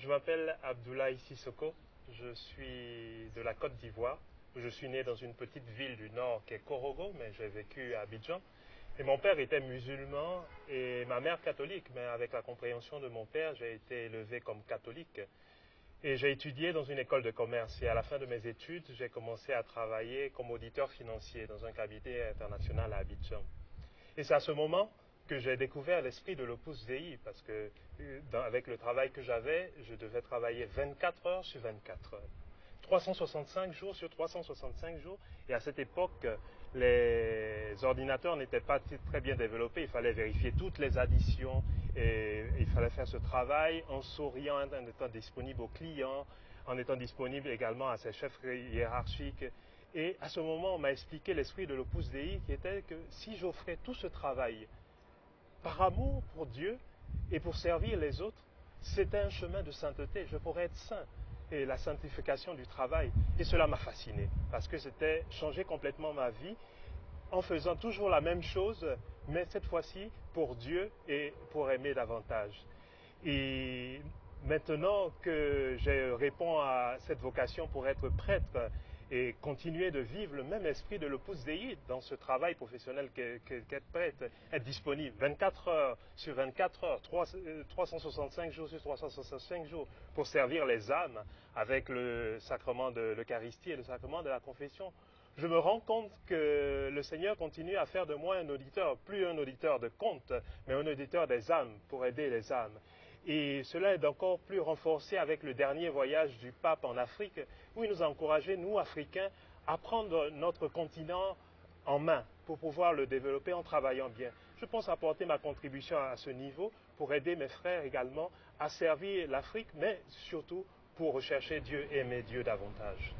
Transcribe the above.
Je m'appelle Abdoulaye Sissoko, je suis de la Côte d'Ivoire. Je suis né dans une petite ville du nord qui est Korogo, mais j'ai vécu à Abidjan. Et mon père était musulman et ma mère catholique, mais avec la compréhension de mon père, j'ai été élevé comme catholique. Et j'ai étudié dans une école de commerce et à la fin de mes études, j'ai commencé à travailler comme auditeur financier dans un cabinet international à Abidjan. Et c'est à ce moment que j'ai découvert l'esprit de l'Opus Dei, parce que avec le travail que j'avais, je devais travailler 24 heures sur 24 heures. 365 jours sur 365 jours. Et à cette époque, les ordinateurs n'étaient pas très bien développés. Il fallait vérifier toutes les additions et il fallait faire ce travail en souriant, en étant disponible aux clients, en étant disponible également à ses chefs hiérarchiques. Et à ce moment, on m'a expliqué l'esprit de l'Opus Dei qui était que si j'offrais tout ce travail par amour pour Dieu et pour servir les autres, c'était un chemin de sainteté. Je pourrais être saint. Et la sanctification du travail. Et cela m'a fasciné, parce que c'était changer complètement ma vie en faisant toujours la même chose, mais cette fois-ci pour Dieu et pour aimer davantage. Et maintenant que je réponds à cette vocation pour être prêtre et continuer de vivre le même esprit de l'Opus Dei dans ce travail professionnel qu'être prêtre, être disponible 24 heures sur 24 heures, 365 jours sur 365 jours pour servir les âmes avec le sacrement de l'Eucharistie et le sacrement de la confession. Je me rends compte que le Seigneur continue à faire de moi un auditeur, plus un auditeur de contes, mais un auditeur des âmes pour aider les âmes. Et cela est encore plus renforcé avec le dernier voyage du pape en Afrique, où il nous a encouragés, nous, Africains, à prendre notre continent en main pour pouvoir le développer en travaillant bien. Je pense apporter ma contribution à ce niveau pour aider mes frères également à servir l'Afrique, mais surtout pour rechercher Dieu et aimer Dieu davantage.